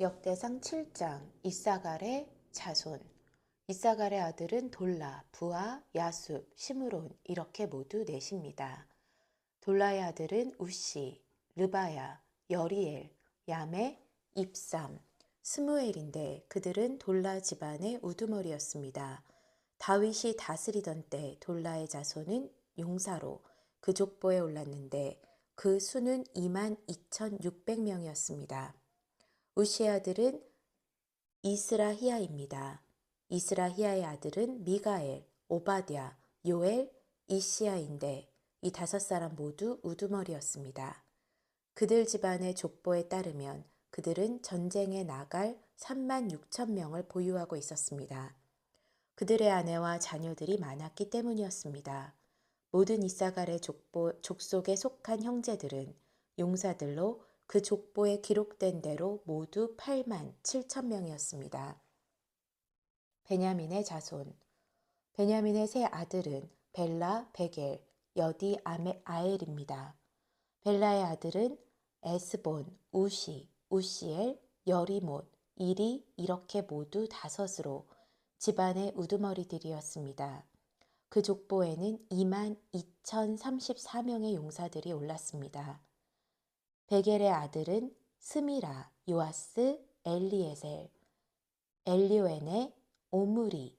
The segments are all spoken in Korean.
역대상 7장 이사갈의 자손. 이사갈의 아들은 돌라, 부하, 야숲, 시므론 이렇게 모두 넷입니다. 돌라의 아들은 우시, 르바야, 여리엘, 야메, 입삼, 스무엘인데 그들은 돌라 집안의 우두머리였습니다. 다윗이 다스리던 때 돌라의 자손은 용사로 그 족보에 올랐는데 그 수는 22,600명이었습니다. 우시의 아들은 이스라히야입니다. 이스라히야의 아들은 미가엘, 오바댜, 요엘, 이시야인데 이 다섯 사람 모두 우두머리였습니다. 그들 집안의 족보에 따르면 그들은 전쟁에 나갈 3만 6천 명을 보유하고 있었습니다. 그들의 아내와 자녀들이 많았기 때문이었습니다. 모든 이사갈의 족속에 속한 형제들은 용사들로 그 족보에 기록된 대로 모두 8만 7천 명이었습니다. 베냐민의 자손. 베냐민의 세 아들은 벨라, 베겔, 여디, 아엘입니다. 벨라의 아들은 에스본, 우시, 우시엘, 여리못, 이리 이렇게 모두 다섯으로 집안의 우두머리들이었습니다. 그 족보에는 2만 2,034명의 용사들이 올랐습니다. 베겔의 아들은 스미라, 요아스, 엘리에셀, 엘리오에네, 오므리,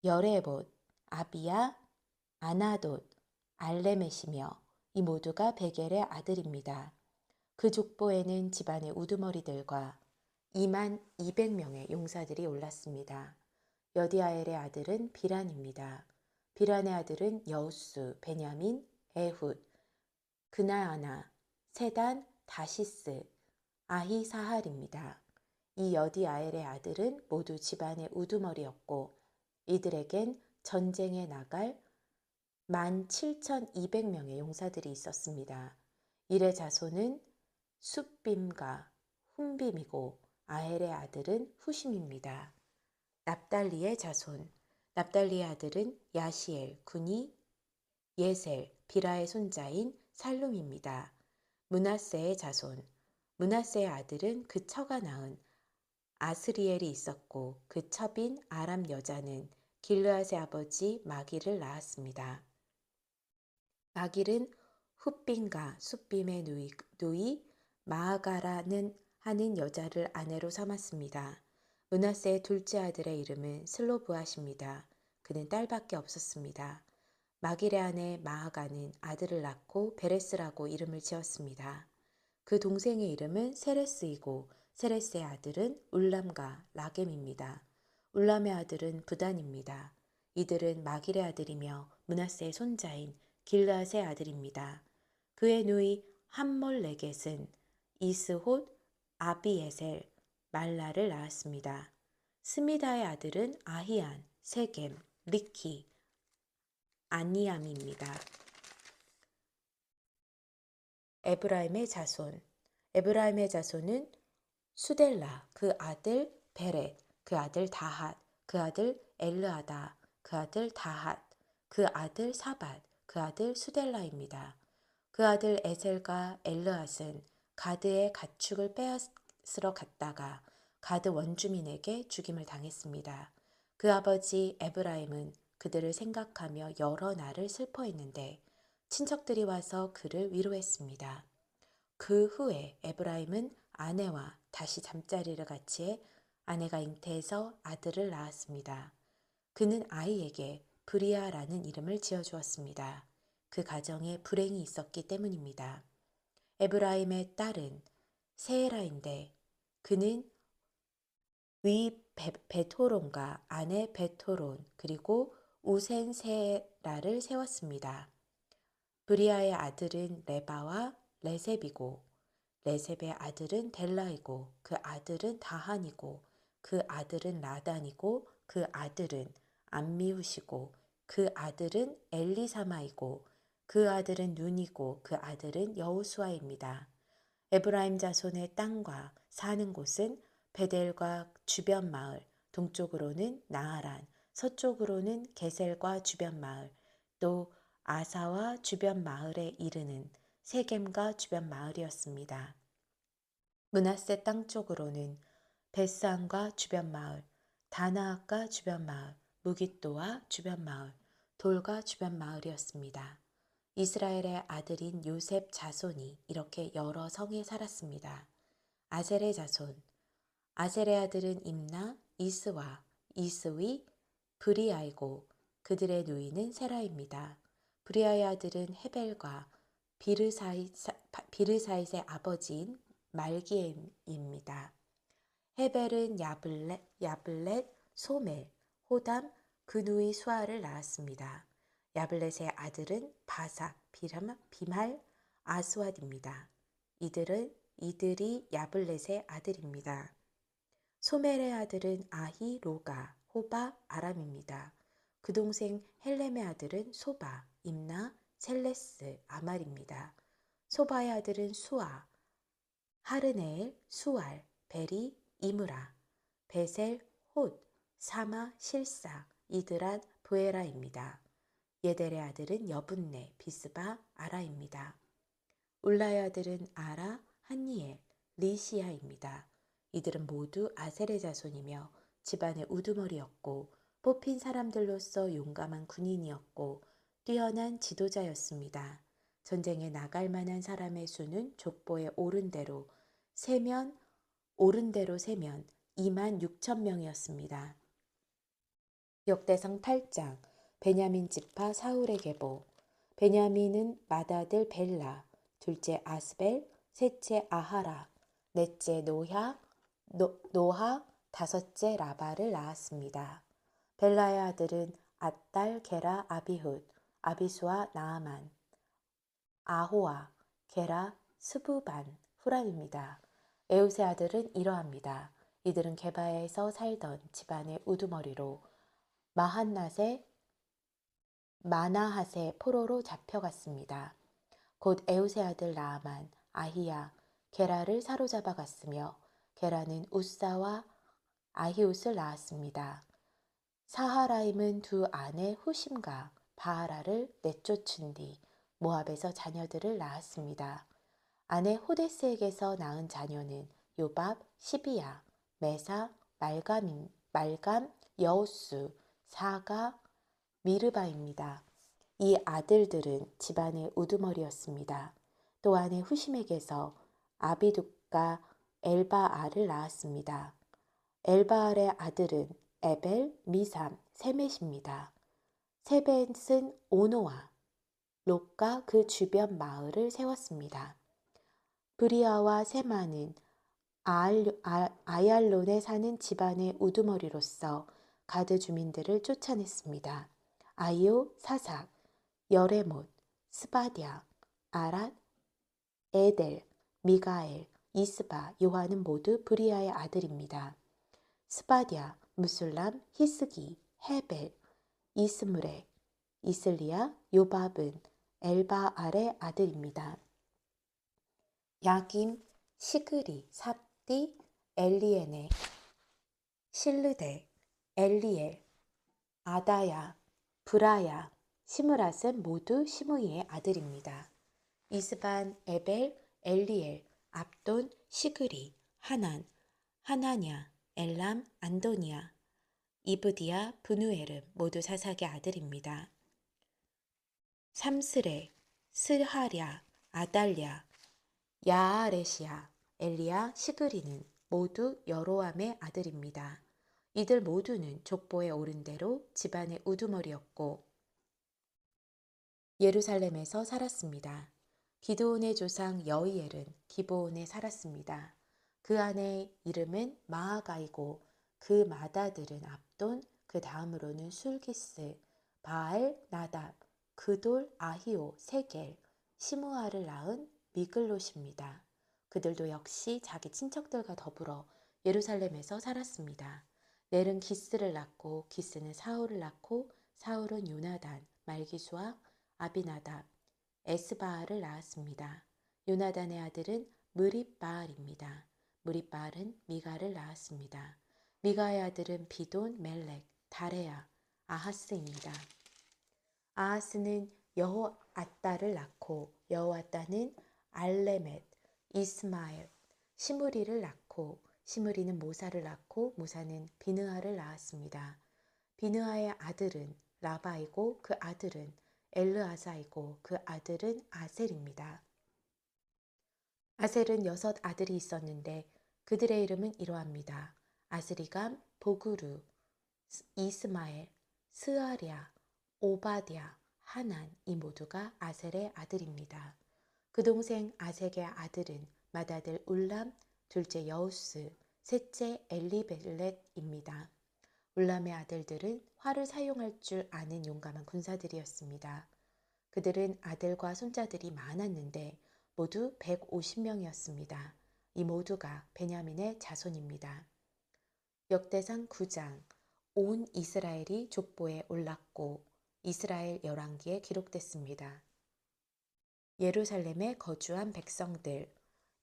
여레봇, 아비야, 아나돗, 알레메시며 이 모두가 베겔의 아들입니다. 그 족보에는 집안의 우두머리들과 2만 200명의 용사들이 올랐습니다. 여디아엘의 아들은 비란입니다. 비란의 아들은 여우수, 베냐민, 에훗, 그나아나, 세단, 다시스, 아히사할입니다. 이 여디아엘의 아들은 모두 집안의 우두머리였고 이들에겐 전쟁에 나갈 17,200명의 용사들이 있었습니다. 이레 자손은 숫빔과 훔빔이고 아헬의 아들은 후심입니다. 납달리의 자손. 납달리의 아들은 야시엘, 군이, 예셀, 비라의 손자인 살룸입니다. 므낫세의 자손. 므낫세의 아들은 그 처가 낳은 아스리엘이 있었고 그 첩인 아람 여자는 길르앗의 아버지 마길을 낳았습니다. 마길은 훗빔과 숫빔의 누이 마아가라는 하는 여자를 아내로 삼았습니다. 므낫세의 둘째 아들의 이름은 슬로브앗입니다. 그는 딸밖에 없었습니다. 마길의 아내 마아가는 아들을 낳고 베레스라고 이름을 지었습니다. 그 동생의 이름은 세레스이고 세레스의 아들은 울람과 라겜입니다. 울람의 아들은 부단입니다. 이들은 마길의 아들이며 므낫세의 손자인 길르앗의 아들입니다. 그의 누이 함몰레겟은 이스톳, 아비에셀, 말라를 낳았습니다. 스미다의 아들은 아히안, 세겜, 리키, 아니암입니다. 에브라임의 자손. 에브라임의 자손은 수델라, 그 아들 베렛, 그 아들 다핫, 그 아들 엘르아다, 그 아들 다핫, 그 아들 사밧, 그 아들 수델라입니다. 그 아들 에셀과 엘르앗은 가드의 가축을 빼앗으러 갔다가 가드 원주민에게 죽임을 당했습니다. 그 아버지 에브라임은 그들을 생각하며 여러 날을 슬퍼했는데 친척들이 와서 그를 위로했습니다. 그 후에 에브라임은 아내와 다시 잠자리를 같이 해 아내가 잉태해서 아들을 낳았습니다. 그는 아이에게 브리아라는 이름을 지어주었습니다. 그 가정에 불행이 있었기 때문입니다. 에브라임의 딸은 세에라인데 그는 위 베토론과 아내 베토론 그리고 우센 세라를 세웠습니다. 브리아의 아들은 레바와 레셉이고 레셉의 아들은 델라이고 그 아들은 다한이고 그 아들은 라단이고 그 아들은 암미후시고 그 아들은 엘리사마이고 그 아들은 눈이고 그 아들은 여호수아입니다. 에브라임 자손의 땅과 사는 곳은 베델과 주변 마을, 동쪽으로는 나하란, 서쪽으로는 게셀과 주변 마을, 또 아사와 주변 마을에 이르는 세겜과 주변 마을이었습니다. 므낫세 땅 쪽으로는 베스안과 주변 마을, 다나악과 주변 마을, 무깃도와 주변 마을, 돌과 주변 마을이었습니다. 이스라엘의 아들인 요셉 자손이 이렇게 여러 성에 살았습니다. 아셀의 자손, 아셀의 아들은 임나, 이스와, 이스위, 브리아이고 그들의 누이는 세라입니다. 브리아의 아들은 헤벨과 비르사잇의 아버지인 말기엘입니다. 헤벨은 야블렛, 소멜, 호담, 그 누이 수아를 낳았습니다. 야블렛의 아들은 바삭, 비말, 아스왓입니다. 이들이 야블렛의 아들입니다. 소멜의 아들은 아히, 로가, 호바, 아람입니다. 그 동생 헬렘의 아들은 소바, 임나, 셀레스, 아말입니다. 소바의 아들은 수아, 하르네엘, 수알, 베리, 이므라, 베셀, 톳, 사마, 실사, 이드란, 부에라입니다. 예델의 아들은 여분네, 비스바, 아라입니다. 울라의 아들은 아라, 한니엘, 리시아입니다. 이들은 모두 아셀의 자손이며 집안의 우두머리였고 뽑힌 사람들로서 용감한 군인이었고 뛰어난 지도자였습니다. 전쟁에 나갈 만한 사람의 수는 족보에 세면 2만 6천 명이었습니다. 역대상 8장 베냐민 지파 사울의 계보. 베냐민은 맏아들 벨라, 둘째 아스벨, 셋째 아하라, 넷째 노하, 다섯째 라바를 낳았습니다. 벨라의 아들은 앗달, 게라, 아비훗, 아비수아, 나아만, 아호아, 게라, 스부반, 후람입니다. 에웃의 아들은 이러합니다. 이들은 게바에서 살던 집안의 우두머리로 마나핫의 포로로 잡혀갔습니다. 곧 에웃의 아들 나아만, 아히야, 게라를 사로잡아 갔으며 게라는 우사와 아히웃을 낳았습니다. 사하라임은 두 아내 후심과 바하라를 내쫓은 뒤 모압에서 자녀들을 낳았습니다. 아내 호데스에게서 낳은 자녀는 요밥, 시비야, 메사, 말감, 여우수, 사가, 미르바입니다. 이 아들들은 집안의 우두머리였습니다. 또 아내 후심에게서 아비둑과 엘바알을 낳았습니다. 엘바알의 아들은 에벨, 미삼, 세멧입니다. 세벳은 오노와 롯과 그 주변 마을을 세웠습니다. 브리아와 세마는 아얄론에 사는 집안의 우두머리로서 가드 주민들을 쫓아냈습니다. 아이오, 사삭, 여레못, 스바디아, 아랏, 에델, 미가엘, 이스바, 요한은 모두 브리아의 아들입니다. 스바디아, 무술람, 히스기, 헤벨, 이스므레, 이슬리아, 요밥은 엘바알의 아들입니다. 야김, 시그리, 삽디, 엘리에네, 실르데, 엘리엘, 아다야, 브라야, 시므랏은 모두 시므이의 아들입니다. 이스반, 에벨, 엘리엘, 압돈, 시그리, 하나냐, 엘람, 안도니아, 이브디아, 브누에름 모두 사삭의 아들입니다. 삼스레, 스하랴, 아달랴, 야아레시아, 엘리야, 시그리는 모두 여로함의 아들입니다. 이들 모두는 족보에 오른 대로 집안의 우두머리였고 예루살렘에서 살았습니다. 기드온의 조상 여이엘은 기브온에 살았습니다. 그 아내의 이름은 마아가이고 그 맏아들은 압돈, 그 다음으로는 술기스, 바알, 나답, 그돌, 아히오, 세겔, 시므아를 낳은 미글롯입니다. 그들도 역시 자기 친척들과 더불어 예루살렘에서 살았습니다. 넬은 기스를 낳고 기스는 사울을 낳고 사울은 요나단, 말기수와 아비나답, 에스바알을 낳았습니다. 요나단의 아들은 무립바알입니다. 무립바알은 미가를 낳았습니다. 미가의 아들은 비돈, 멜렉, 다레야, 아하스입니다. 아하스는 여호앗다를 낳고 여호앗다는 알레멧, 이스마엘, 시므리를 낳고 시므리는 모사를 낳고 모사는 비느하를 낳았습니다. 비느하의 아들은 라바이고 그 아들은 엘르아사이고 그 아들은 아셀입니다. 아셀은 6 아들이 있었는데 그들의 이름은 이러합니다. 아스리감, 보그루, 이스마엘, 스아랴, 오바댜, 하난 이 모두가 아셀의 아들입니다. 그 동생 아색의 아들은 맏아들 울람, 둘째 여우스, 셋째 엘리벨렛입니다. 울람의 아들들은 활을 사용할 줄 아는 용감한 군사들이었습니다. 그들은 아들과 손자들이 많았는데 모두 150명이었습니다. 이 모두가 베냐민의 자손입니다. 역대상 9장 온 이스라엘이 족보에 올랐고 이스라엘 열왕기에 기록됐습니다. 예루살렘에 거주한 백성들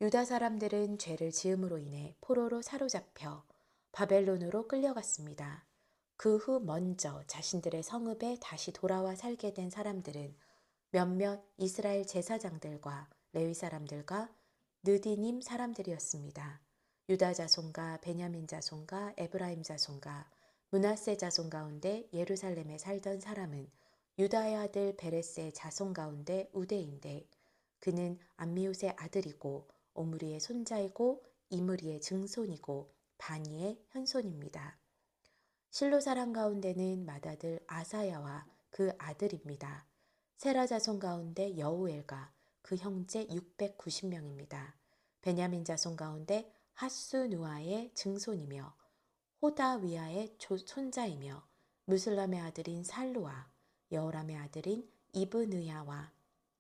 유다 사람들은 죄를 지음으로 인해 포로로 사로잡혀 바벨론으로 끌려갔습니다. 그 후 먼저 자신들의 성읍에 다시 돌아와 살게 된 사람들은 몇몇 이스라엘 제사장들과 레위 사람들과 느디님 사람들이었습니다. 유다 자손과 베냐민 자손과 에브라임 자손과 므낫세 자손 가운데 예루살렘에 살던 사람은 유다의 아들 베레스의 자손 가운데 우대인데 그는 암미웃의 아들이고 오므리의 손자이고 이므리의 증손이고 바니의 현손입니다. 실로 사람 가운데는 맏아들 아사야와 그 아들입니다. 세라 자손 가운데 여우엘과 그 형제 690명입니다. 베냐민 자손 가운데 하수누아의 증손이며 호다위아의 손자이며 무슬람의 아들인 살루아, 여호람의 아들인 이브느야와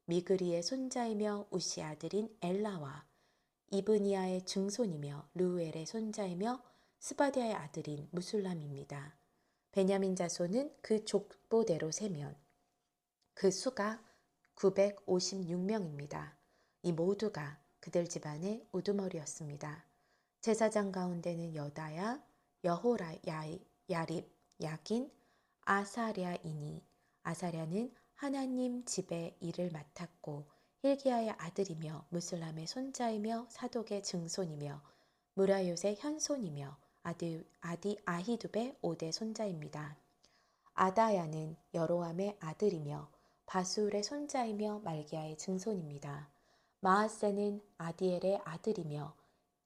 미그리의 손자이며 우시 아들인 엘라와 이브니아의 증손이며 르우엘의 손자이며 스바디아의 아들인 무술람입니다. 베냐민 자손은 그 족보대로 세면 그 수가 956명입니다. 이 모두가 그들 집안의 우두머리였습니다. 제사장 가운데는 여다야, 여호라, 야립, 야긴, 아사랴이니 아사랴는 하나님 집의 일을 맡았고 힐기야의 아들이며 무슬람의 손자이며 사독의 증손이며 무라요의 현손이며 아히두베 5대 손자입니다. 아다야는 여로함의 아들이며 바술의 손자이며 말기야의 증손입니다. 마하세는 아디엘의 아들이며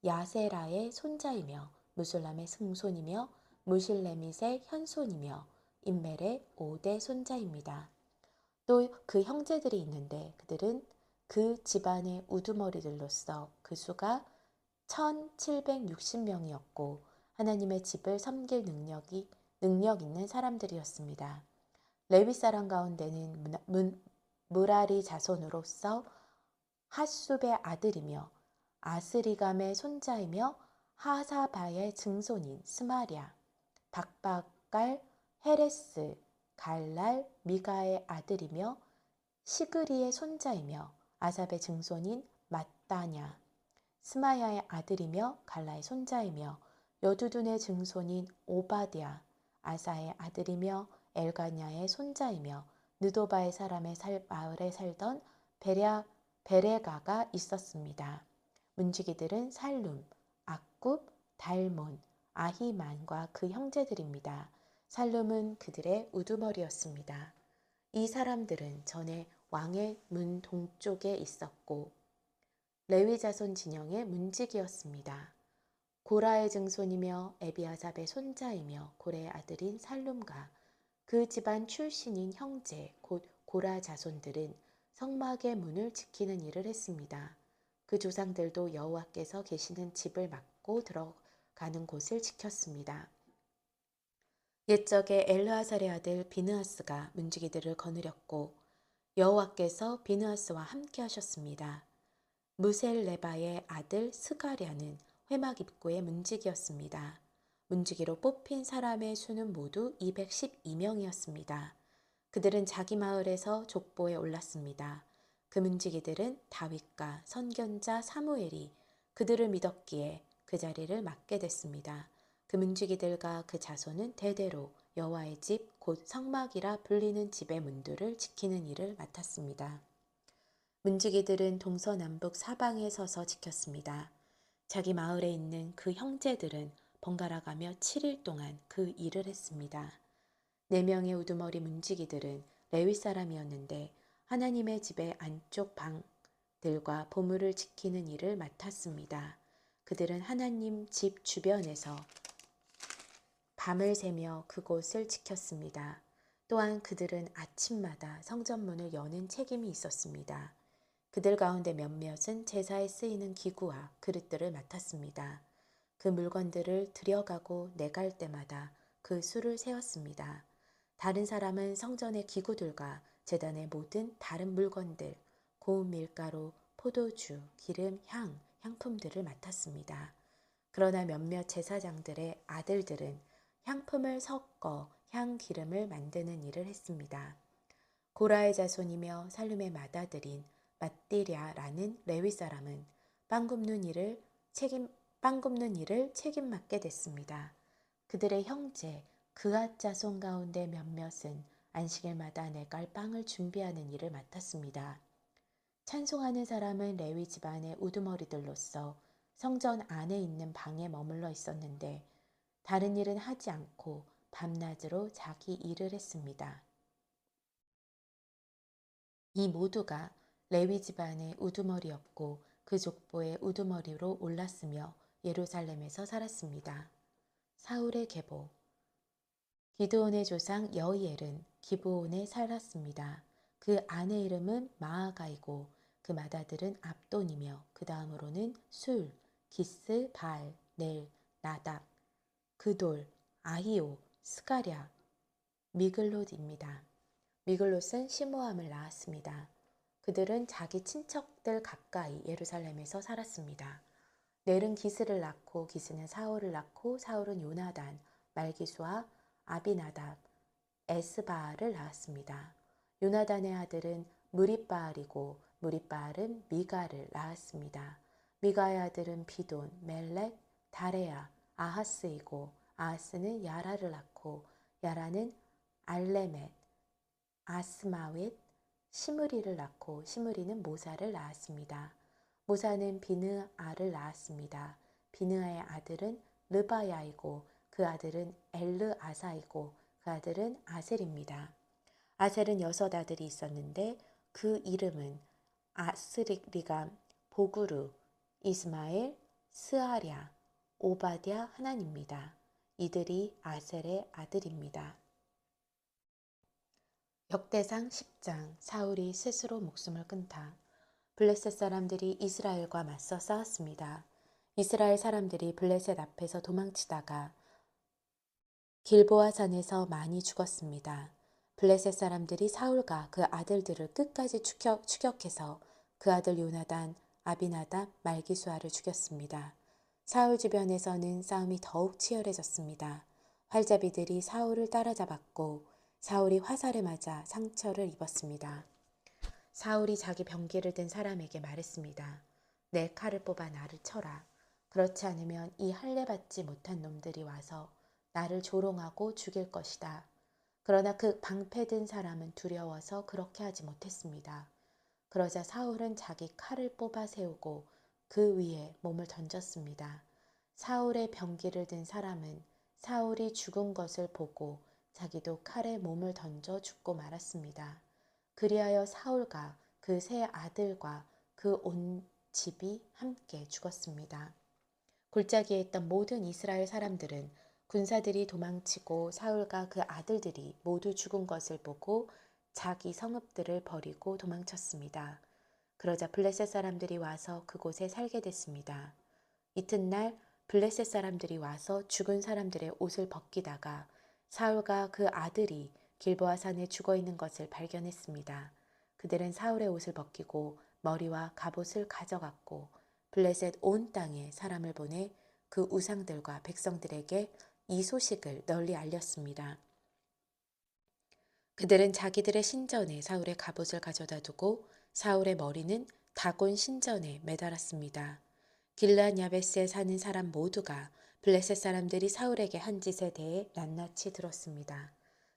야세라의 손자이며 무술람의 증손이며 무실레밋의 현손이며 인멜의 5대 손자입니다. 또 그 형제들이 있는데 그들은 그 집안의 우두머리들로서 그 수가 1760명이었고 하나님의 집을 섬길 능력 있는 사람들이었습니다. 레위 사람 가운데는 무라리 자손으로서 핫숲의 아들이며 아스리감의 손자이며 하사바의 증손인 스마랴, 박박갈, 헤레스, 갈랄, 미가의 아들이며 시그리의 손자이며 아삽의 증손인 mat다냐, 스마야의 아들이며 갈라의 손자이며 여두둔의 증손인 오바댜, 아사의 아들이며 엘가냐의 손자이며 느도바의 사람의 마을에 살던 베레가가 있었습니다. 문지기들은 살룸, 악굽, 달몬, 아히만과 그 형제들입니다. 살룸은 그들의 우두머리였습니다. 이 사람들은 전에 왕의 문 동쪽에 있었고 레위 자손 진영의 문지기였습니다. 고라의 증손이며 에비아삽의 손자이며 고레의 아들인 살룸과 그 집안 출신인 형제 곧 고라 자손들은 성막의 문을 지키는 일을 했습니다. 그 조상들도 여호와께서 계시는 집을 막고 들어가는 곳을 지켰습니다. 옛적에 엘르아살의 아들 비느하스가 문지기들을 거느렸고 여호와께서 비느하스와 함께 하셨습니다. 무셀레바의 아들 스가랴는 회막 입구의 문지기였습니다. 문지기로 뽑힌 사람의 수는 모두 212명이었습니다. 그들은 자기 마을에서 족보에 올랐습니다. 그 문지기들은 다윗과 선견자 사무엘이 그들을 믿었기에 그 자리를 맡게 됐습니다. 그 문지기들과 그 자손은 대대로 여호와의 집 곧 성막이라 불리는 집의 문들을 지키는 일을 맡았습니다. 문지기들은 동서남북 사방에 서서 지켰습니다. 자기 마을에 있는 그 형제들은 번갈아 가며 7일 동안 그 일을 했습니다. 4명의 우두머리 문지기들은 레위 사람이었는데 하나님의 집의 안쪽 방들과 보물을 지키는 일을 맡았습니다. 그들은 하나님 집 주변에서 밤을 새며 그곳을 지켰습니다. 또한 그들은 아침마다 성전문을 여는 책임이 있었습니다. 그들 가운데 몇몇은 제사에 쓰이는 기구와 그릇들을 맡았습니다. 그 물건들을 들여가고 내갈 때마다 그 수를 세웠습니다. 다른 사람은 성전의 기구들과 제단의 모든 다른 물건들, 고운 밀가루, 포도주, 기름, 향품들을 맡았습니다. 그러나 몇몇 제사장들의 아들들은 향품을 섞어 향기름을 만드는 일을 했습니다. 고라의 자손이며 살룸의 맏아들인 맏디랴라는 레위 사람은 빵 굽는 일을 책임맡게 됐습니다. 그들의 형제 그앗 자손 가운데 몇몇은 안식일마다 내갈 빵을 준비하는 일을 맡았습니다. 찬송하는 사람은 레위 집안의 우두머리들로서 성전 안에 있는 방에 머물러 있었는데 다른 일은 하지 않고 밤낮으로 자기 일을 했습니다. 이 모두가 레위 집안의 우두머리였고 그 족보의 우두머리로 올랐으며 예루살렘에서 살았습니다. 사울의 계보 기드온의 조상 여이엘은 기브온에 살았습니다. 그 아내 이름은 마아가이고 그 맏아들은 압돈이며 그 다음으로는 술, 기스, 바알, 넬, 나답, 그돌, 아히오, 스가랴, 미글롯입니다. 미글롯은 시므함을 낳았습니다. 그들은 자기 친척들 가까이 예루살렘에서 살았습니다. 넬은 기스를 낳고 기스는 사울을 낳고 사울은 요나단, 말기수와 아비나답, 에스바알을 낳았습니다. 요나단의 아들은 무립바알이고 무립바알은 미가를 낳았습니다. 미가의 아들은 비돈, 멜렉, 다레야, 아하스이고 아하스는 야라를 낳고 야라는 알레멧, 아스마웻, 시므리를 낳고 시므리는 모사를 낳았습니다. 모사는 비느아를 낳았습니다. 비느아의 아들은 르바야이고 그 아들은 엘르아사이고 그 아들은 아셀입니다. 아셀은 6 아들이 있었는데 그 이름은 아스리감, 보그루, 이스마엘, 스아랴, 오바댜 하나입니다. 이들이 아셀의 아들입니다. 역대상 10장 사울이 스스로 목숨을 끊다. 블레셋 사람들이 이스라엘과 맞서 싸웠습니다. 이스라엘 사람들이 블레셋 앞에서 도망치다가 길보아 산에서 많이 죽었습니다. 블레셋 사람들이 사울과 그 아들들을 끝까지 추격해서 그 아들 요나단, 아비나답, 말기수아를 죽였습니다. 사울 주변에서는 싸움이 더욱 치열해졌습니다. 활자비들이 사울을 따라잡았고 사울이 화살에 맞아 상처를 입었습니다. 사울이 자기 병기를 든 사람에게 말했습니다. 내 칼을 뽑아 나를 쳐라. 그렇지 않으면 이 할례 받지 못한 놈들이 와서 나를 조롱하고 죽일 것이다. 그러나 그 방패든 사람은 두려워서 그렇게 하지 못했습니다. 그러자 사울은 자기 칼을 뽑아 세우고 그 위에 몸을 던졌습니다. 사울의 병기를 든 사람은 사울이 죽은 것을 보고 자기도 칼에 몸을 던져 죽고 말았습니다. 그리하여 사울과 그 세 아들과 그 온 집이 함께 죽었습니다. 골짜기에 있던 모든 이스라엘 사람들은 군사들이 도망치고 사울과 그 아들들이 모두 죽은 것을 보고 자기 성읍들을 버리고 도망쳤습니다. 그러자 블레셋 사람들이 와서 그곳에 살게 됐습니다. 이튿날 블레셋 사람들이 와서 죽은 사람들의 옷을 벗기다가 사울과 그 아들이 길보아 산에 죽어 있는 것을 발견했습니다. 그들은 사울의 옷을 벗기고 머리와 갑옷을 가져갔고 블레셋 온 땅에 사람을 보내 그 우상들과 백성들에게 이 소식을 널리 알렸습니다. 그들은 자기들의 신전에 사울의 갑옷을 가져다 두고 사울의 머리는 다곤 신전에 매달았습니다. 길르앗 야베스에 사는 사람 모두가 블레셋 사람들이 사울에게 한 짓에 대해 낱낱이 들었습니다.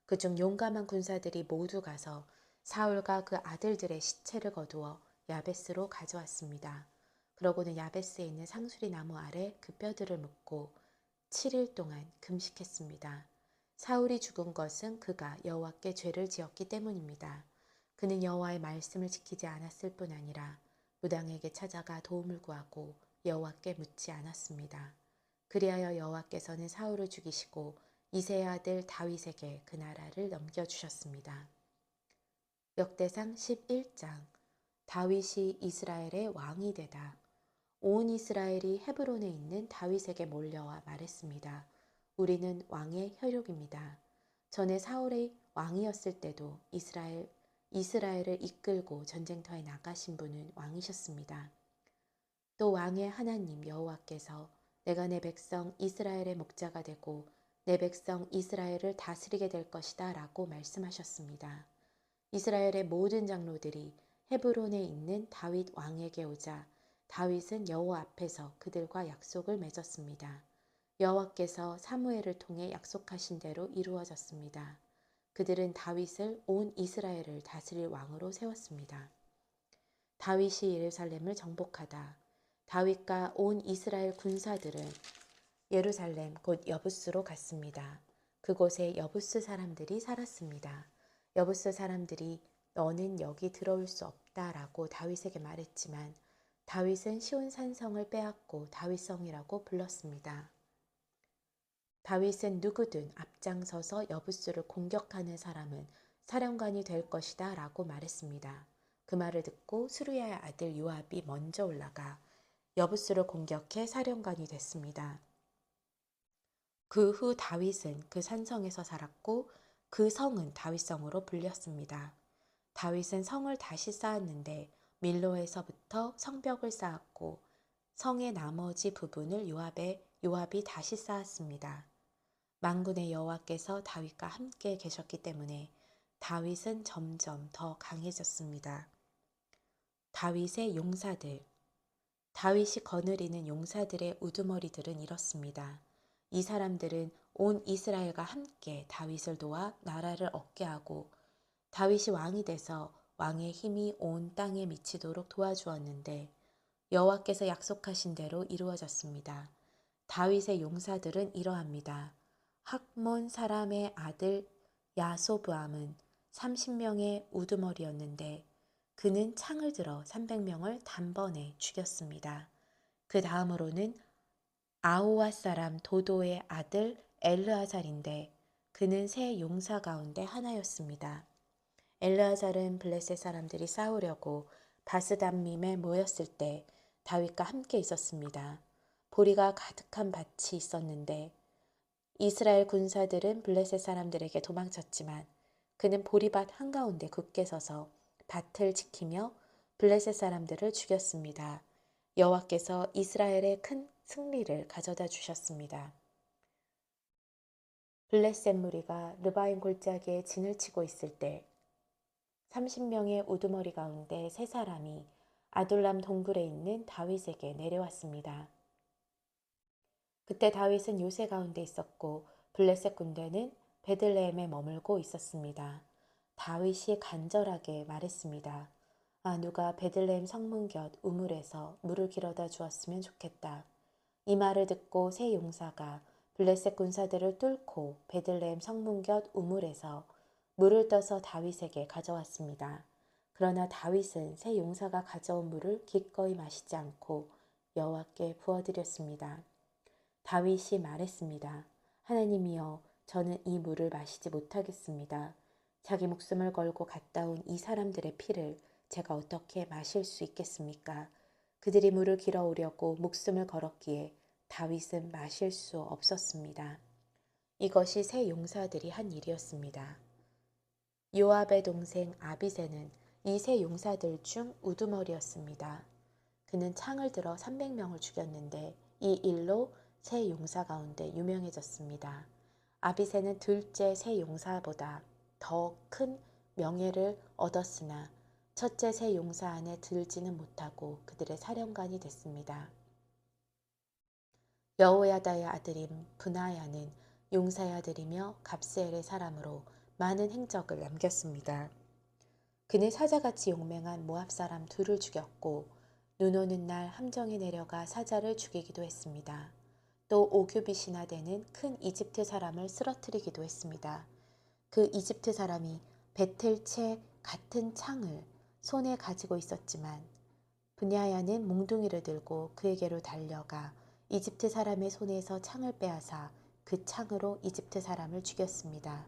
그중 용감한 군사들이 모두 가서 사울과 그 아들들의 시체를 거두어 야베스로 가져왔습니다. 그러고는 야베스에 있는 상수리 나무 아래 그 뼈들을 묻고 7일 동안 금식했습니다. 사울이 죽은 것은 그가 여호와께 죄를 지었기 때문입니다. 그는 여호와의 말씀을 지키지 않았을 뿐 아니라 무당에게 찾아가 도움을 구하고 여호와께 묻지 않았습니다. 그리하여 여호와께서는 사울을 죽이시고 이새의 아들 다윗에게 그 나라를 넘겨주셨습니다. 역대상 11장 다윗이 이스라엘의 왕이 되다. 온 이스라엘이 헤브론에 있는 다윗에게 몰려와 말했습니다. 우리는 왕의 혈육입니다. 전에 사울의 왕이었을 때도 이스라엘을 이끌고 전쟁터에 나가신 분은 왕이셨습니다. 또 왕의 하나님 여호와께서 내가 내 백성 이스라엘의 목자가 되고 내 백성 이스라엘을 다스리게 될 것이다 라고 말씀하셨습니다. 이스라엘의 모든 장로들이 헤브론에 있는 다윗 왕에게 오자 다윗은 여호와 앞에서 그들과 약속을 맺었습니다. 여호와께서 사무엘을 통해 약속하신 대로 이루어졌습니다. 그들은 다윗을 온 이스라엘을 다스릴 왕으로 세웠습니다. 다윗이 예루살렘을 정복하다. 다윗과 온 이스라엘 군사들은 예루살렘 곧 여부스로 갔습니다. 그곳에 여부스 사람들이 살았습니다. 여부스 사람들이 너는 여기 들어올 수 없다라고 다윗에게 말했지만 다윗은 시온 산성을 빼앗고 다윗성이라고 불렀습니다. 다윗은 누구든 앞장서서 여부스를 공격하는 사람은 사령관이 될 것이다 라고 말했습니다. 그 말을 듣고 수르야의 아들 요압이 먼저 올라가 여부스를 공격해 사령관이 됐습니다. 그 후 다윗은 그 산성에서 살았고 그 성은 다윗성으로 불렸습니다. 다윗은 성을 다시 쌓았는데 밀로에서부터 성벽을 쌓았고 성의 나머지 부분을 요압이 다시 쌓았습니다. 만군의 여호와께서 다윗과 함께 계셨기 때문에 다윗은 점점 더 강해졌습니다. 다윗의 용사들. 다윗이 거느리는 용사들의 우두머리들은 이렇습니다. 이 사람들은 온 이스라엘과 함께 다윗을 도와 나라를 얻게 하고 다윗이 왕이 돼서 왕의 힘이 온 땅에 미치도록 도와주었는데 여호와께서 약속하신 대로 이루어졌습니다. 다윗의 용사들은 이러합니다. 학몬 사람의 아들 야소브암은 30명의 우두머리였는데 그는 창을 들어 300명을 단번에 죽였습니다. 그 다음으로는 아호와 사람 도도의 아들 엘르아살인데 그는 세 용사 가운데 하나였습니다. 엘르아살은 블레셋 사람들이 싸우려고 바스담밈에 모였을 때 다윗과 함께 있었습니다. 보리가 가득한 밭이 있었는데 이스라엘 군사들은 블레셋 사람들에게 도망쳤지만 그는 보리밭 한가운데 굳게 서서 밭을 지키며 블레셋 사람들을 죽였습니다. 여호와께서 이스라엘의 큰 승리를 가져다 주셨습니다. 블레셋 무리가 르바임 골짜기에 진을 치고 있을 때 30명의 우두머리 가운데 세 사람이 아둘람 동굴에 있는 다윗에게 내려왔습니다. 그때 다윗은 요새 가운데 있었고 블레셋 군대는 베들레헴에 머물고 있었습니다. 다윗이 간절하게 말했습니다. 누가 베들레헴 성문 곁 우물에서 물을 길어다 주었으면 좋겠다. 이 말을 듣고 세 용사가 블레셋 군사들을 뚫고 베들레헴 성문 곁 우물에서 물을 떠서 다윗에게 가져왔습니다. 그러나 다윗은 세 용사가 가져온 물을 기꺼이 마시지 않고 여호와께 부어드렸습니다. 다윗이 말했습니다. 하나님이여, 저는 이 물을 마시지 못하겠습니다. 자기 목숨을 걸고 갔다 온 이 사람들의 피를 제가 어떻게 마실 수 있겠습니까? 그들이 물을 길어오려고 목숨을 걸었기에 다윗은 마실 수 없었습니다. 이것이 세 용사들이 한 일이었습니다. 요압의 동생 아비새는 이 세 용사들 중 우두머리였습니다. 그는 창을 들어 300명을 죽였는데 이 일로 세 용사 가운데 유명해졌습니다. 아비새는 둘째 세 용사보다 더 큰 명예를 얻었으나 첫째 세 용사 안에 들지는 못하고 그들의 사령관이 됐습니다. 여호야다의 아들인 브나야는 용사의 아들이며 갑세엘의 사람으로 많은 행적을 남겼습니다. 그는 사자같이 용맹한 모압 사람 둘을 죽였고 눈 오는 날 함정에 내려가 사자를 죽이기도 했습니다. 또 오규빗이나 되는 큰 이집트 사람을 쓰러뜨리기도 했습니다. 그 이집트 사람이 베틀채 같은 창을 손에 가지고 있었지만 브냐야는 몽둥이를 들고 그에게로 달려가 이집트 사람의 손에서 창을 빼앗아 그 창으로 이집트 사람을 죽였습니다.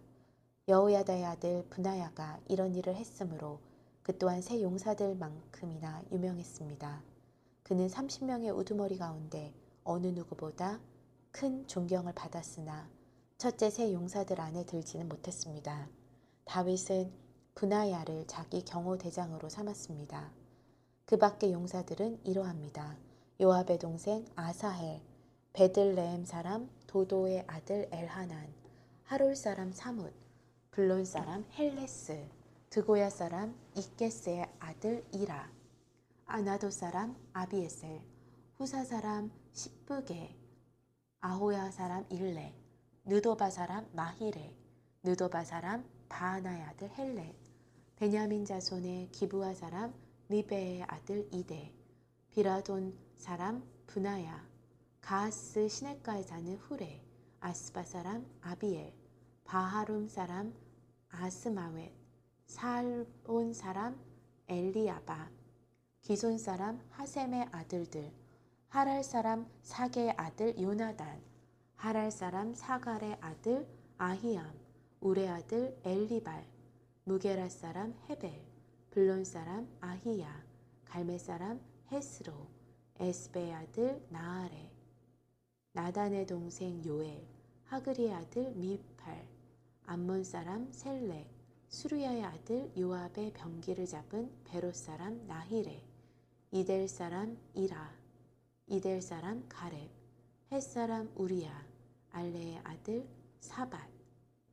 여호야다의 아들 브나야가 이런 일을 했으므로 그 또한 새 용사들만큼이나 유명했습니다. 그는 30명의 우두머리 가운데 어느 누구보다 큰 존경을 받았으나 첫째 새 용사들 안에 들지는 못했습니다. 다윗은 브나야를 자기 경호대장으로 삼았습니다. 그 밖의 용사들은 이러합니다. 요압의 동생 아사헬, 베들레헴 사람 도도의 아들 엘하난, 하롤 사람 사뭇, 블론 사람 헬레스, 드고야 사람 이게스의 아들 이라, 아나도 사람 아비에셀, 후사 사람 십브게, 아호야 사람 일레, 느도바 사람 마히레, 느도바 사람 바하나의 아들 헬렛, 베냐민 자손의 기브아 사람 미베의 아들 이데, 비라돈 사람 브나야, 가하스 시냇가에 사는 후레, 아스바 사람 아비엘, 바하룸 사람 아스마웻, 살본 사람 엘리야바, 기손 사람 하셈의 아들들, 하랄 사람 사게의 아들 요나단, 하랄 사람 사갈의 아들 아히암, 우레 아들 엘리발, 무게라 사람 헤벨, 블론 사람 아히야, 갈멜 사람 헤스로, 에스베의 아들 나아레, 나단의 동생 요엘, 하그리의 아들 미팔, 암몬 사람 셀렉, 수르야의 아들 요압의 병기를 잡은 베롯 사람 나히레, 이델 사람 이라, 이델 사람 가렙, 헷 사람 우리야, 알레의 아들 사밧,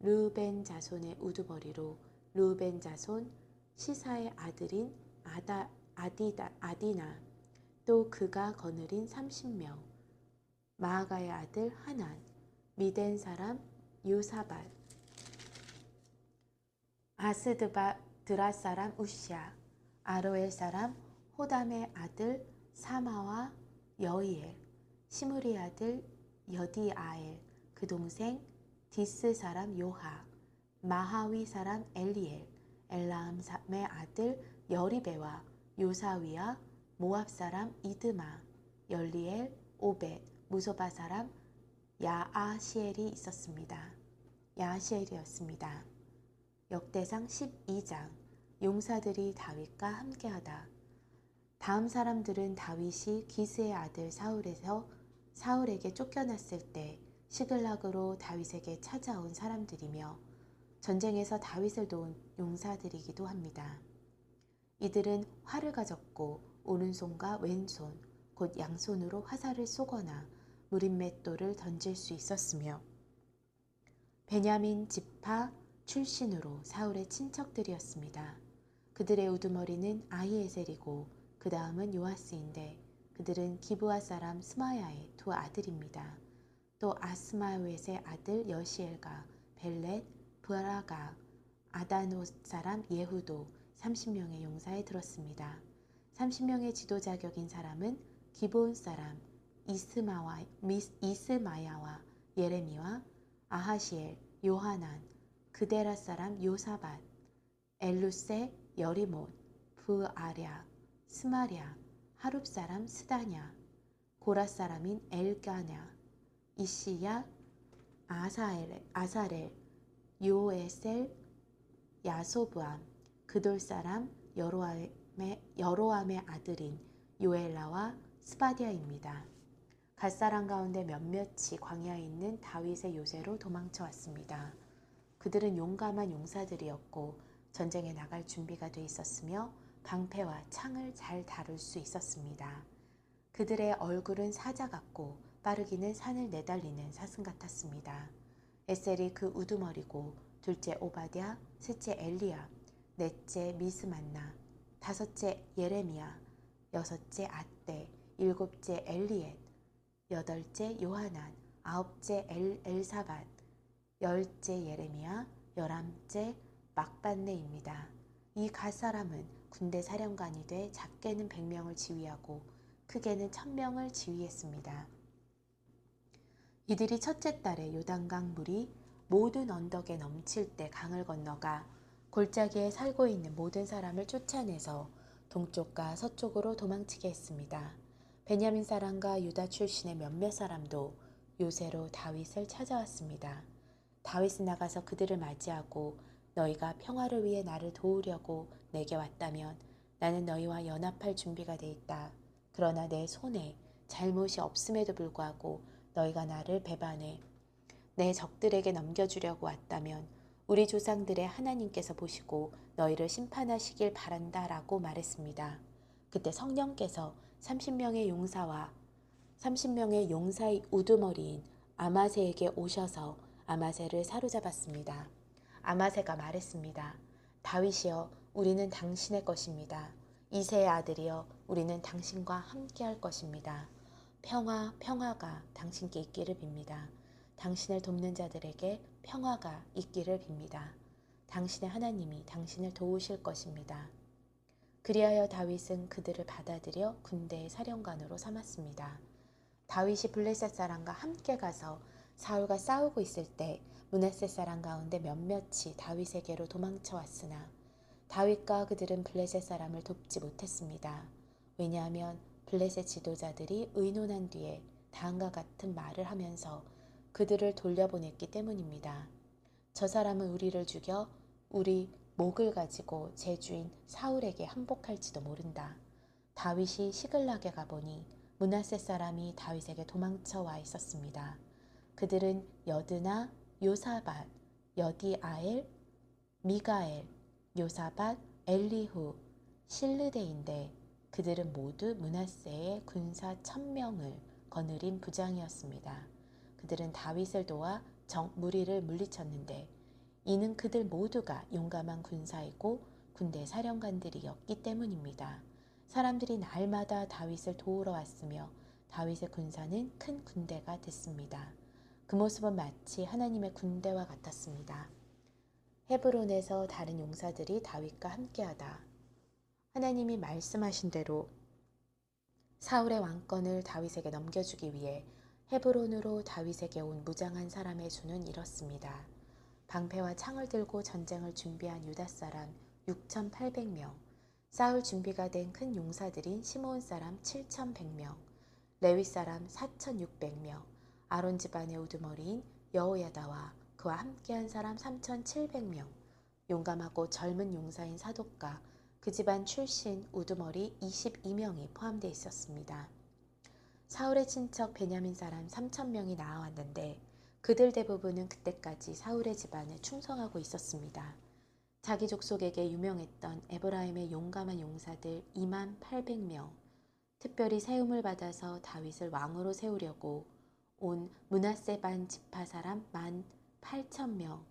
르우벤 자손의 우두머리로 르우벤 자손 시사의 아들인 아디나, 또 그가 거느린 30명, 마아가의 아들 하난, 미덴 사람 요사밧, 아스드라 사람 우시아, 아로엘 사람 호담의 아들 사마와 여이엘, 시므리 아들 여디아엘, 그 동생 디스 사람 요하, 마하위 사람 엘리엘, 엘라암의 아들 여리베와 요사위와 모압 사람 이드마, 열리엘, 오벳, 무소바 사람 야아시엘이었습니다. 역대상 12장. 용사들이 다윗과 함께하다. 다음 사람들은 다윗이 기스의 아들 사울에게 쫓겨났을 때 시글락으로 다윗에게 찾아온 사람들이며 전쟁에서 다윗을 도운 용사들이기도 합니다. 이들은 활을 가졌고 오른손과 왼손, 곧 양손으로 화살을 쏘거나 무림맷돌을 던질 수 있었으며 베냐민 지파 출신으로 사울의 친척들이었습니다. 그들의 우두머리는 아히에셀이고 그 다음은 요아스인데 그들은 기브아 사람 스마야의 두 아들입니다. 또 아스마웻의 아들 여시엘과 벨렛, 브라가, 아다노 사람 예후도 30명의 용사에 들었습니다. 30명의 지도자 격인 사람은 기브온 사람 이스마야와 예레미와 아하시엘, 요하난, 그데라 사람 요사밧, 엘루세, 여리못, 브아랴, 스마랴, 하룹 사람 스다냐, 고라 사람인 엘가냐, 이시야, 아사렐, 요에셀, 야소브암, 그돌 사람 여로암의 아들인 요엘라와 스바디아입니다. 갓사람 가운데 몇몇이 광야에 있는 다윗의 요새로 도망쳐 왔습니다. 그들은 용감한 용사들이었고 전쟁에 나갈 준비가 돼 있었으며 방패와 창을 잘 다룰 수 있었습니다. 그들의 얼굴은 사자 같고 빠르기는 산을 내달리는 사슴 같았습니다. 에셀이 그 우두머리고 둘째 오바댜, 셋째 엘리야, 넷째 미스만나, 다섯째 예레미야, 여섯째 앗대, 일곱째 엘리엣, 여덟째 요하난, 아홉째 엘사밧, 열째 예레미야, 열함째 막반네입니다. 이 갓사람은 군대 사령관이 돼 작게는 100명을 지휘하고 크게는 1000명을 지휘했습니다. 이들이 첫째 달에 요단강 물이 모든 언덕에 넘칠 때 강을 건너가 골짜기에 살고 있는 모든 사람을 쫓아내서 동쪽과 서쪽으로 도망치게 했습니다. 베냐민 사람과 유다 출신의 몇몇 사람도 요새로 다윗을 찾아왔습니다. 다윗은 나가서 그들을 맞이하고 너희가 평화를 위해 나를 도우려고 내게 왔다면 나는 너희와 연합할 준비가 돼 있다. 그러나 내 손에 잘못이 없음에도 불구하고 너희가 나를 배반해 내 적들에게 넘겨주려고 왔다면 우리 조상들의 하나님께서 보시고 너희를 심판하시길 바란다라고 말했습니다. 그때 성령께서 30명의 용사의 우두머리인 아마세에게 오셔서 아마세를 사로잡았습니다. 아마세가 말했습니다. 다윗이여, 우리는 당신의 것입니다. 이새의 아들이여, 우리는 당신과 함께할 것입니다. 평화가 당신께 있기를 빕니다. 당신을 돕는 자들에게 평화가 있기를 빕니다. 당신의 하나님이 당신을 도우실 것입니다. 그리하여 다윗은 그들을 받아들여 군대의 사령관으로 삼았습니다. 다윗이 블레셋 사람과 함께 가서 사울과 싸우고 있을 때 므낫세 사람 가운데 몇몇이 다윗에게로 도망쳐 왔으나 다윗과 그들은 블레셋 사람을 돕지 못했습니다. 왜냐하면 블레셋 지도자들이 의논한 뒤에 다음과 같은 말을 하면서 그들을 돌려보냈기 때문입니다. 저 사람은 우리를 죽여 우리 목을 가지고 제 주인 사울에게 항복할지도 모른다. 다윗이 시글락에 가보니 므낫세 사람이 다윗에게 도망쳐 와 있었습니다. 그들은 여드나, 요사밧, 여디아엘, 미가엘, 요사밧, 엘리후, 실르데인데 그들은 모두 므낫세의 군사 1000명을 거느린 부장이었습니다. 그들은 다윗을 도와 무리를 물리쳤는데 이는 그들 모두가 용감한 군사이고 군대 사령관들이었기 때문입니다. 사람들이 날마다 다윗을 도우러 왔으며 다윗의 군사는 큰 군대가 됐습니다. 그 모습은 마치 하나님의 군대와 같았습니다. 헤브론에서 다른 용사들이 다윗과 함께하다. 하나님이 말씀하신 대로 사울의 왕권을 다윗에게 넘겨주기 위해 헤브론으로 다윗에게 온 무장한 사람의 수는 이렇습니다. 방패와 창을 들고 전쟁을 준비한 유다 사람 6,800명, 싸울 준비가 된 큰 용사들인 시므온 사람 7,100명, 레위 사람 4,600명, 아론 집안의 우두머리인 여호야다와 그와 함께한 사람 3,700명, 용감하고 젊은 용사인 사독과 그 집안 출신 우두머리 22명이 포함되어 있었습니다. 사울의 친척 베냐민 사람 3,000명이 나아왔는데 그들 대부분은 그때까지 사울의 집안에 충성하고 있었습니다. 자기 족속에게 유명했던 에브라임의 용감한 용사들 28,000명, 특별히 세움을 받아서 다윗을 왕으로 세우려고 온 므낫세 반 지파 사람 18,000명,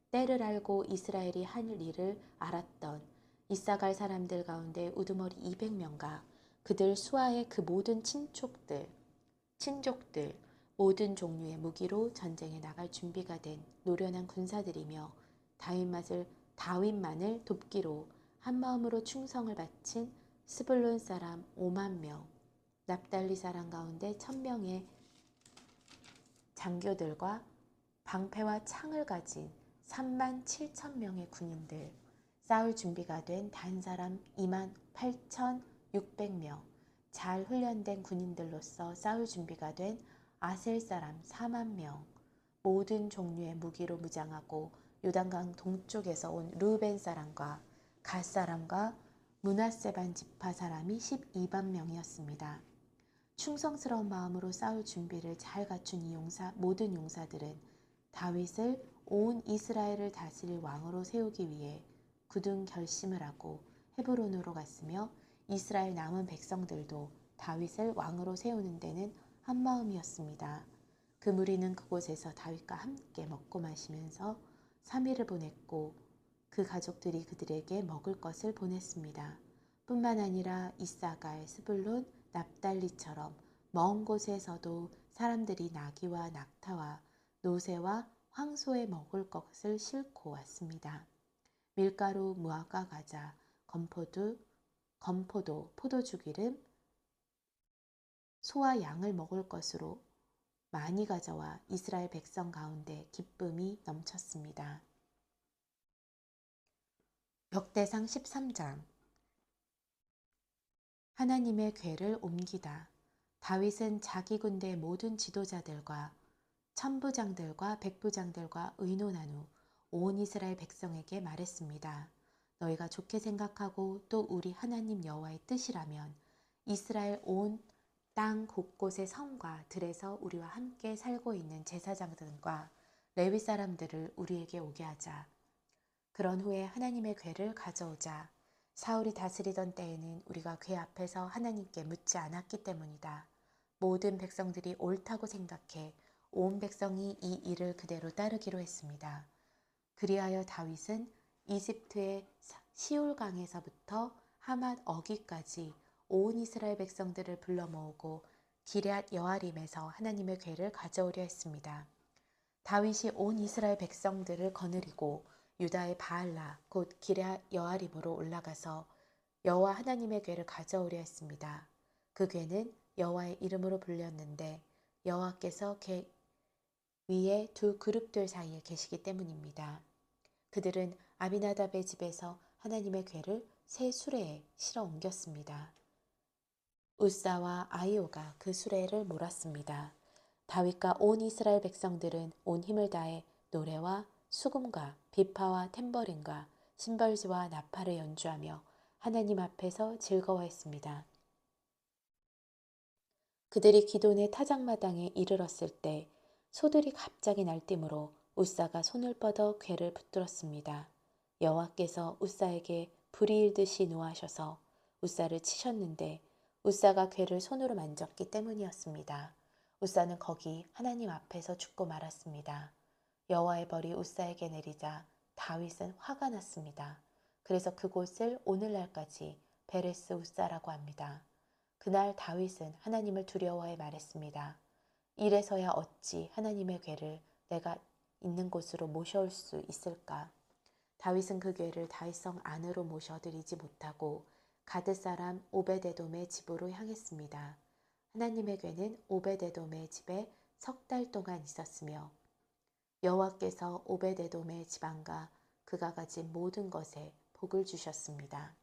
때를 알고 이스라엘이 할 일을 알았던 이사갈 사람들 가운데 우두머리 200명과 그들 수하의 그 모든 친족들, 모든 종류의 무기로 전쟁에 나갈 준비가 된 노련한 군사들이며 다윗만을 돕기로 한마음으로 충성을 바친 스불론 사람 5만 명, 납달리 사람 가운데 1000명의 장교들과 방패와 창을 가진 37,000명의 군인들, 싸울 준비가 된 단 사람 28,600명, 잘 훈련된 군인들로서 싸울 준비가 된 아셀 사람 4만 명, 모든 종류의 무기로 무장하고 요단강 동쪽에서 온 르우벤 사람과 갓 사람과 므낫세 반 지파 사람이 12만 명이었습니다. 충성스러운 마음으로 싸울 준비를 잘 갖춘 이 모든 용사들은 다윗을 온 이스라엘을 다스릴 왕으로 세우기 위해 굳은 결심을 하고 헤브론으로 갔으며 이스라엘 남은 백성들도 다윗을 왕으로 세우는 데는 한마음이었습니다. 그 무리는 그곳에서 다윗과 함께 먹고 마시면서 3일을 보냈고 그 가족들이 그들에게 먹을 것을 보냈습니다. 뿐만 아니라 이사갈, 스불론, 납달리처럼 먼 곳에서도 사람들이 나귀와 낙타와 노새와 황소에 먹을 것을 싣고 왔습니다. 밀가루, 무화과, 과자, 건포도, 포도주 기름, 소와 양을 먹을 것으로 많이 가져와 이스라엘 백성 가운데 기쁨이 넘쳤습니다. 역대상 13장. 하나님의 궤를 옮기다. 다윗은 자기 군대의 모든 지도자들과 천부장들과 백부장들과 의논한 후 온 이스라엘 백성에게 말했습니다. 너희가 좋게 생각하고 또 우리 하나님 여호와의 뜻이라면 이스라엘 온 땅 곳곳의 성과 들에서 우리와 함께 살고 있는 제사장들과 레위 사람들을 우리에게 오게 하자. 그런 후에 하나님의 궤를 가져오자. 사울이 다스리던 때에는 우리가 궤 앞에서 하나님께 묻지 않았기 때문이다. 모든 백성들이 옳다고 생각해 온 백성이 이 일을 그대로 따르기로 했습니다. 그리하여 다윗은 이집트의 시올강에서부터 하맛 어기까지 온 이스라엘 백성들을 불러 모으고 기럇 여아림에서 하나님의 궤를 가져오려 했습니다. 다윗이 온 이스라엘 백성들을 거느리고 유다의 바알라 곧 기럇 여아림으로 올라가서 여호와 하나님의 궤를 가져오려 했습니다. 그 궤는 여호와의 이름으로 불렸는데 여호와께서 궤 위에 두 그룹들 사이에 계시기 때문입니다. 그들은 아비나답의 집에서 하나님의 궤를 새 수레에 실어 옮겼습니다. 우사와 아이오가 그 수레를 몰았습니다. 다윗과 온 이스라엘 백성들은 온 힘을 다해 노래와 수금과 비파와 탬버린과 심벌지와 나팔을 연주하며 하나님 앞에서 즐거워했습니다. 그들이 기돈의 타작마당에 이르렀을 때 소들이 갑자기 날뛰므로 우사가 손을 뻗어 궤를 붙들었습니다. 여호와께서 우사에게 불이 일듯이 노하셔서 우사를 치셨는데 우사가 궤를 손으로 만졌기 때문이었습니다. 우사는 거기 하나님 앞에서 죽고 말았습니다. 여호와의 벌이 우사에게 내리자 다윗은 화가 났습니다. 그래서 그곳을 오늘날까지 베레스 우사라고 합니다. 그날 다윗은 하나님을 두려워해 말했습니다. 이래서야 어찌 하나님의 궤를 내가 있는 곳으로 모셔올 수 있을까? 다윗은 그 궤를 다윗성 안으로 모셔드리지 못하고 가드 사람 오베데돔의 집으로 향했습니다. 하나님의 궤는 오베데돔의 집에 석 달 동안 있었으며 여호와께서 오베데돔의 집안과 그가 가진 모든 것에 복을 주셨습니다.